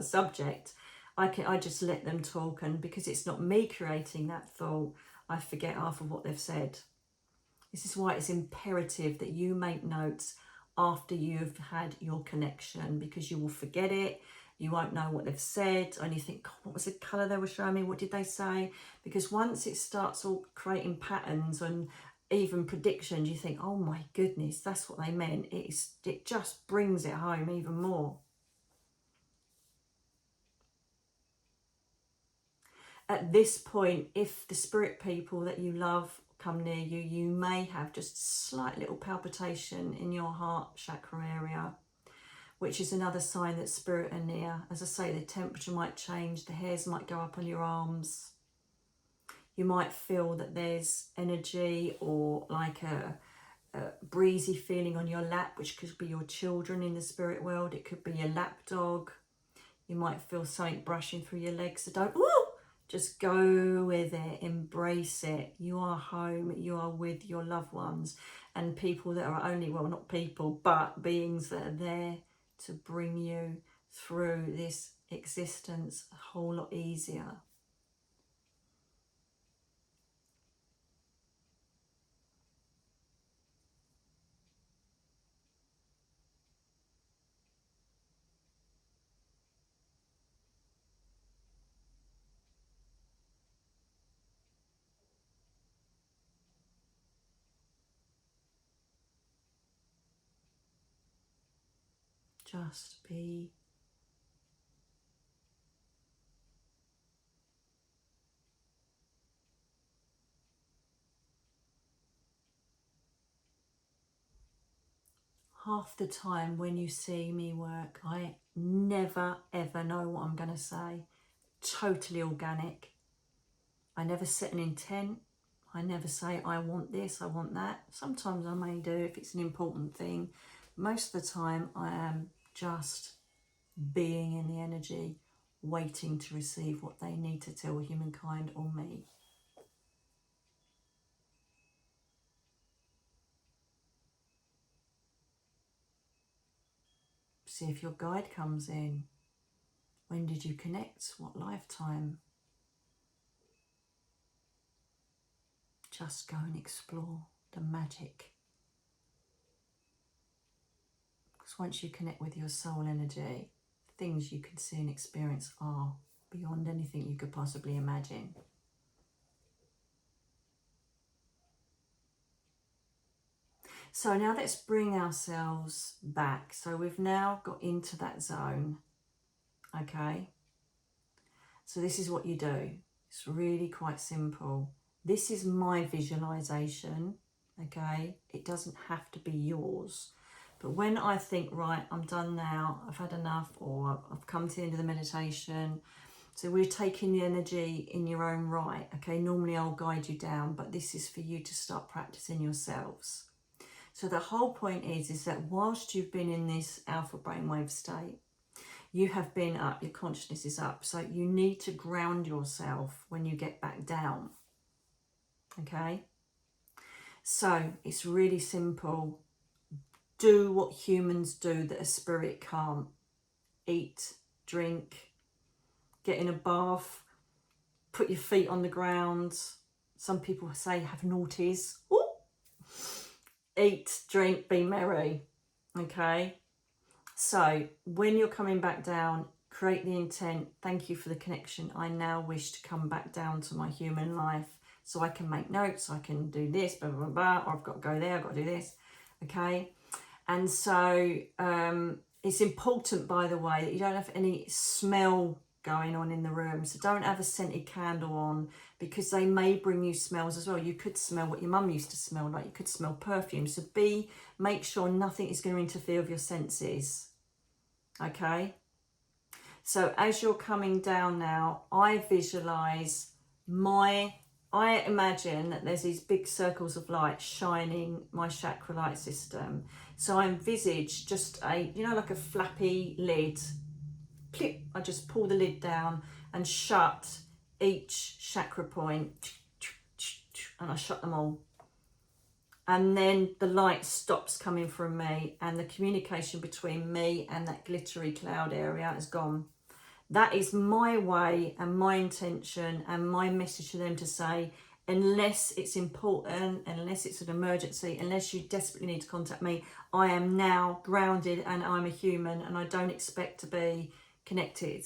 subject. I just let them talk, and because it's not me creating that thought, I forget half of what they've said. This is why it's imperative that you make notes after you've had your connection, because you will forget it. You won't know what they've said, and you think, God, what was the colour they were showing me? What did they say? Because once it starts all creating patterns and even predictions, you think, oh my goodness, that's what they meant. It just brings it home even more. At this point, if the spirit people that you love come near you, you may have just a slight little palpitation in your heart chakra area, which is another sign that spirit are near. As I say, the temperature might change, the hairs might go up on your arms. You might feel that there's energy or like a breezy feeling on your lap, which could be your children in the spirit world. It could be your lap dog. You might feel something brushing through your legs. So don't, just go with it, embrace it. You are home, you are with your loved ones and people that are only, well, not people, but beings that are there to bring you through this existence a whole lot easier. Just be. Half the time when you see me work, I never ever know what I'm going to say. Totally organic. I never set an intent. I never say I want this, I want that. Sometimes I may do if it's an important thing. Most of the time I am just being in the energy, waiting to receive what they need to tell humankind or me. See if your guide comes in. When did you connect? What lifetime? Just go and explore the magic. Because once you connect with your soul energy, things you can see and experience are beyond anything you could possibly imagine. So now let's bring ourselves back. So we've now got into that zone, okay? So this is what you do. It's really quite simple. This is my visualization, okay? It doesn't have to be yours. But when I think, right, I'm done now, I've had enough, or I've come to the end of the meditation. So we're taking the energy in your own right, okay? Normally I'll guide you down, but this is for you to start practicing yourselves. So the whole point is that whilst you've been in this alpha brainwave state, you have been up, your consciousness is up. So you need to ground yourself when you get back down, okay? So it's really simple. do what humans do that a spirit can't. Eat, drink, get in a bath, put your feet on the ground. Some people say have naughties. Ooh. Eat, drink, be merry. Okay? So when you're coming back down, create the intent. Thank you for the connection. I now wish to come back down to my human life so I can make notes, I can do this, blah, blah, blah, or I've got to go there, I've got to do this. Okay? And so it's important, by the way, that you don't have any smell going on in the room. So don't have a scented candle on, because they may bring you smells as well. You could smell what your mum used to smell like. You could smell perfume. So make sure nothing is going to interfere with your senses. Okay? So as you're coming down now, I visualize I imagine that there's these big circles of light shining my chakra light system. So I envisage just like a flappy lid. Clip, I just pull the lid down and shut each chakra point. And I shut them all. And then the light stops coming from me, and the communication between me and that glittery cloud area is gone. That is my way and my intention and my message to them to say, unless it's important, unless it's an emergency, unless you desperately need to contact me, I am now grounded and I'm a human and I don't expect to be connected.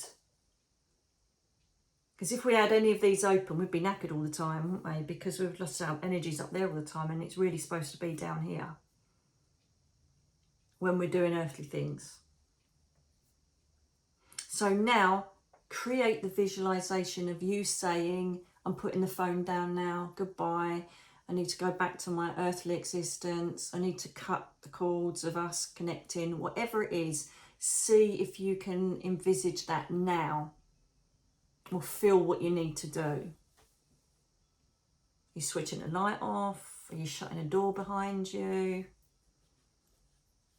Because if we had any of these open, we'd be knackered all the time, wouldn't we? Because we've lost our energies up there all the time, and it's really supposed to be down here when we're doing earthly things. So now create the visualization of you saying, I'm putting the phone down now, goodbye. I need to go back to my earthly existence. I need to cut the cords of us connecting, whatever it is. See if you can envisage that now, or feel what you need to do. Are you switching the light off? Are you shutting a door behind you?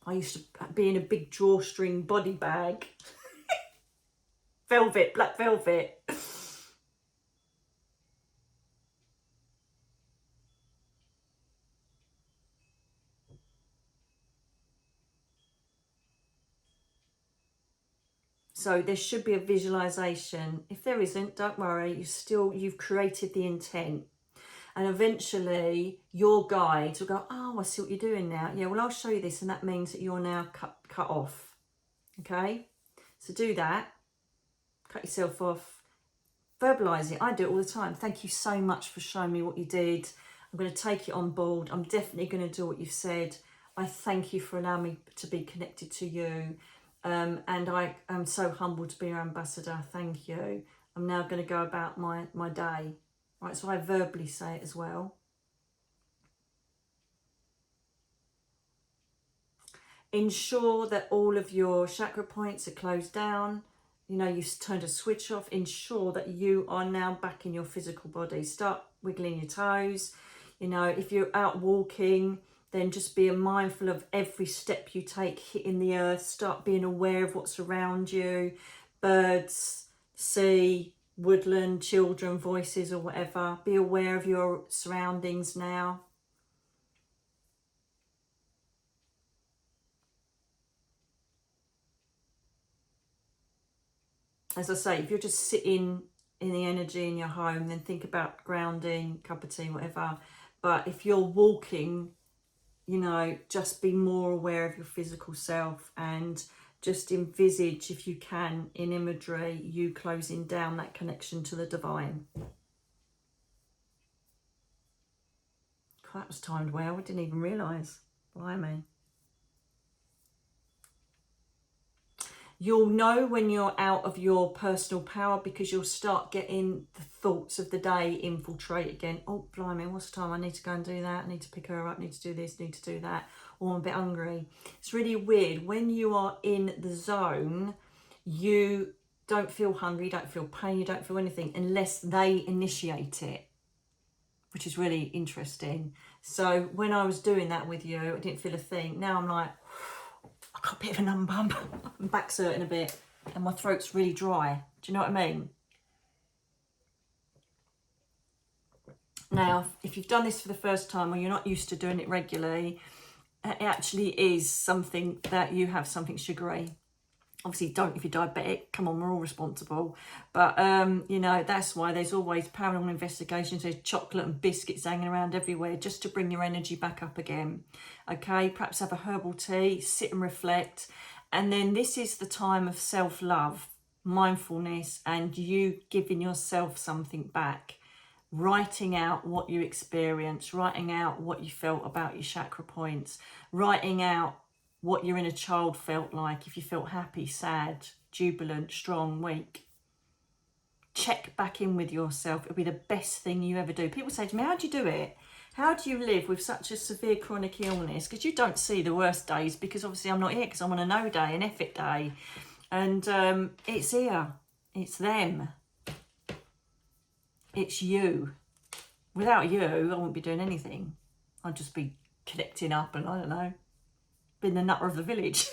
I used to be in a big drawstring body bag. Velvet, black velvet. So there should be a visualization. If there isn't, don't worry. You've created the intent. And eventually your guides will go, oh, I see what you're doing now. Yeah, well, I'll show you this. And that means that you're now cut off. Okay? So do that. Cut yourself off. Verbalise it. I do it all the time. Thank you so much for showing me what you did. I'm going to take it on board. I'm definitely going to do what you've said. I thank you for allowing me to be connected to you. And I am so humbled to be your ambassador. Thank you. I'm now going to go about my day. Right, so I verbally say it as well. Ensure that all of your chakra points are closed down. You know, you've turned a switch off. Ensure that you are now back in your physical body. Start wiggling your toes. You know, if you're out walking, then just be mindful of every step you take hitting the earth. Start being aware of what's around you. Birds, sea, woodland, children, voices or whatever. Be aware of your surroundings now. As I say, if you're just sitting in the energy in your home, then think about grounding, cup of tea, whatever. But if you're walking, you know, just be more aware of your physical self and just envisage, if you can, in imagery, you closing down that connection to the divine. That was timed well. I didn't even realise. Blimey. You'll know when you're out of your personal power, because you'll start getting the thoughts of the day infiltrate again. Oh, blimey, what's the time? I need to go and do that. I need to pick her up. I need to do this, need to do that. Or I'm a bit hungry. It's really weird. When you are in the zone, you don't feel hungry, you don't feel pain, you don't feel anything unless they initiate it, which is really interesting. So when I was doing that with you, I didn't feel a thing. Now I'm like, I got a bit of a numb bum. My back's hurting a bit and my throat's really dry. Do you know what I mean? Now, if you've done this for the first time or you're not used to doing it regularly, it actually is something that you have something sugary. Obviously don't if you're diabetic, come on, we're all responsible. But, you know, that's why there's always paranormal investigations, there's chocolate and biscuits hanging around everywhere just to bring your energy back up again. Okay, perhaps have a herbal tea, sit and reflect. And then this is the time of self-love, mindfulness, and you giving yourself something back. Writing out what you experienced, writing out what you felt about your chakra points, writing out what your inner child felt like, if you felt happy, sad, jubilant, strong, weak. Check back in with yourself. It'll be the best thing you ever do. People say to me, how do you do it? How do you live with such a severe chronic illness? Because you don't see the worst days, because obviously I'm not here, because I'm on a no day, an effort day. And it's here. It's them. It's you. Without you, I wouldn't be doing anything. I'd just be collecting up and, I don't know, being the nutter of the village.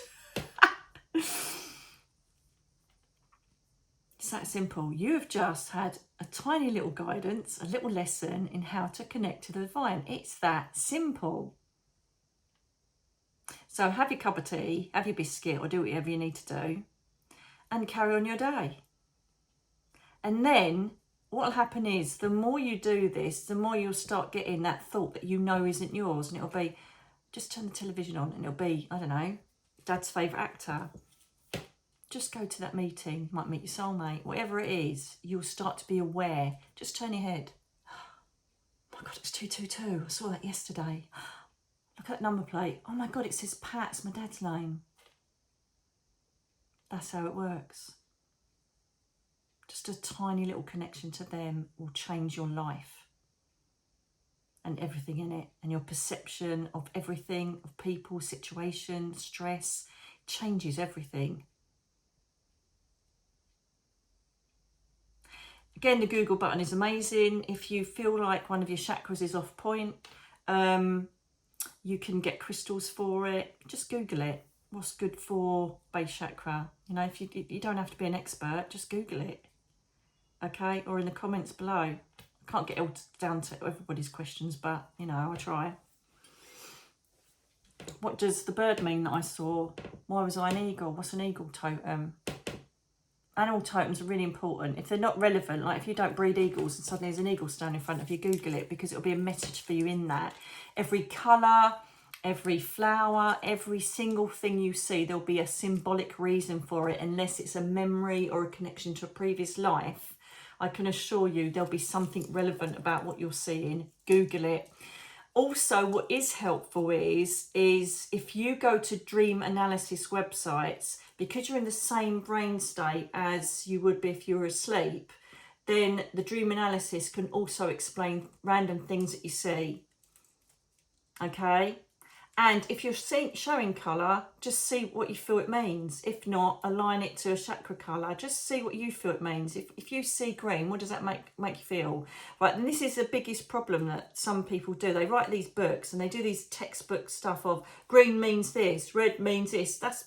It's that simple. You have just had a tiny little guidance, a little lesson in how to connect to the divine. It's that simple. So have your cup of tea, have your biscuit, or do whatever you need to do, and carry on your day. And then what will happen is, the more you do this, the more you'll start getting that thought that you know isn't yours. And it'll be, just turn the television on and it'll be, I don't know, Dad's favourite actor. Just go to that meeting, you might meet your soulmate, whatever it is, you'll start to be aware. Just turn your head. Oh my God, it's 222. I saw that yesterday. Look at that number plate. Oh my God, it says Pat, it's my dad's name. That's how it works. Just a tiny little connection to them will change your life and everything in it, and your perception of everything, of people, situation, stress, changes everything. Again, the Google button is amazing. If you feel like one of your chakras is off point, you can get crystals for it. Just Google it. What's good for base chakra? You know, if you don't have to be an expert, just Google it. Okay, or in the comments below. I can't get all down to everybody's questions, but, you know, I try. What does the bird mean that I saw? Why was I an eagle? What's an eagle totem? Animal totems are really important. If they're not relevant, like if you don't breed eagles and suddenly there's an eagle standing in front of you, Google it, because it'll be a message for you in that. Every colour, every flower, every single thing you see, there'll be a symbolic reason for it, unless it's a memory or a connection to a previous life. I can assure you there'll be something relevant about what you're seeing. Google it. Also, what is helpful is if you go to dream analysis websites, because you're in the same brain state as you would be if you were asleep, then the dream analysis can also explain random things that you see. Okay? And if you're showing colour, just see what you feel it means. If not, align it to a chakra colour. Just see what you feel it means. If you see green, what does that make you feel? Right, and this is the biggest problem that some people do. They write these books and they do these textbook stuff of green means this, red means this. That's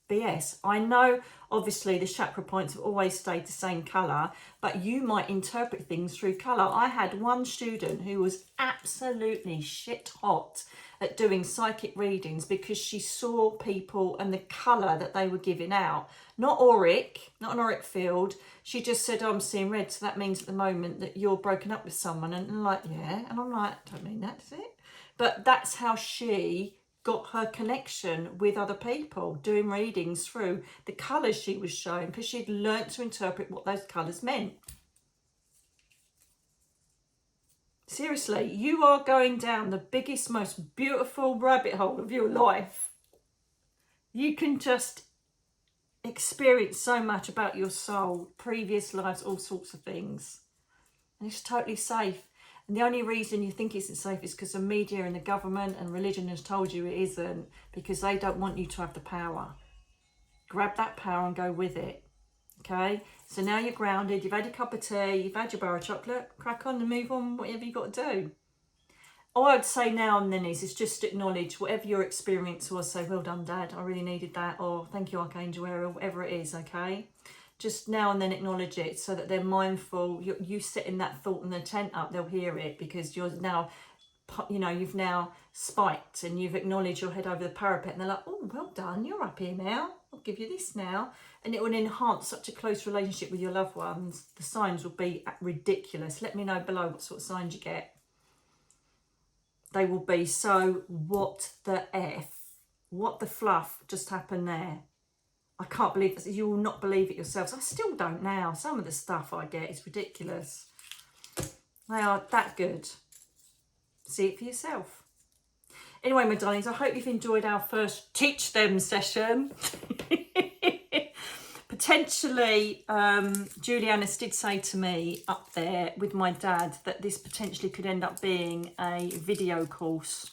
BS. I know, obviously, the chakra points have always stayed the same colour, but you might interpret things through colour. I had one student who was absolutely shit hot at doing psychic readings because she saw people and the colour that they were giving out. Not auric, not an auric field. She just said, oh, I'm seeing red, so that means at the moment that you're broken up with someone. And I'm like, yeah. And I'm like, don't mean that, does it? But that's how she got her connection with other people, doing readings through the colours she was showing, because she'd learnt to interpret what those colours meant. Seriously, you are going down the biggest, most beautiful rabbit hole of your life. You can just experience so much about your soul, previous lives, all sorts of things. And it's totally safe. And the only reason you think it's safe is because the media and the government and religion has told you it isn't, because they don't want you to have the power. Grab that power and go with it. Okay, so now you're grounded, you've had your cup of tea, you've had your bar of chocolate, crack on and move on, whatever you've got to do. All I'd say now and then is just acknowledge whatever your experience was. Say, well done, Dad, I really needed that, or thank you, Archangel Ariel, whatever it is, okay? Just now and then acknowledge it so that they're mindful. You setting that thought in the tent up, they'll hear it, because you're now you know, you've now spiked and you've acknowledged your head over the parapet, and they're like, oh, well done, you're up here now, I'll give you this now. And it will enhance such a close relationship with your loved ones. The signs will be ridiculous. Let me know below what sort of signs you get. They will be so, what the F, what the fluff just happened there. I can't believe this. You will not believe it yourselves. I still don't now. Some of the stuff I get is ridiculous. They are that good. See it for yourself. Anyway, my darlings, I hope you've enjoyed our first Teach Them session. Potentially, Juliana did say to me up there with my dad that this potentially could end up being a video course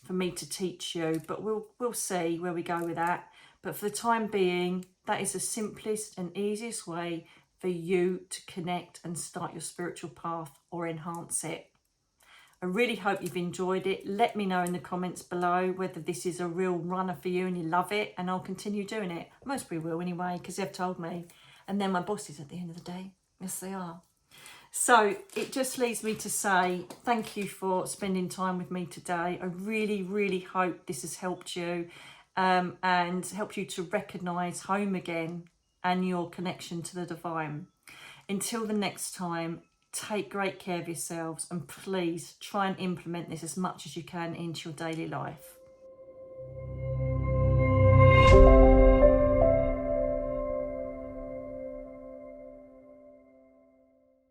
for me to teach you, but we'll see where we go with that. But for the time being, that is the simplest and easiest way for you to connect and start your spiritual path or enhance it. I really hope you've enjoyed it. Let me know in the comments below whether this is a real runner for you and you love it, and I'll continue doing it. Most people will anyway, because they've told me. And they're my bosses at the end of the day. Yes, they are. So it just leaves me to say thank you for spending time with me today. I really, really hope this has helped you and helped you to recognise home again and your connection to the divine. Until the next time, take great care of yourselves, and please try and implement this as much as you can into your daily life.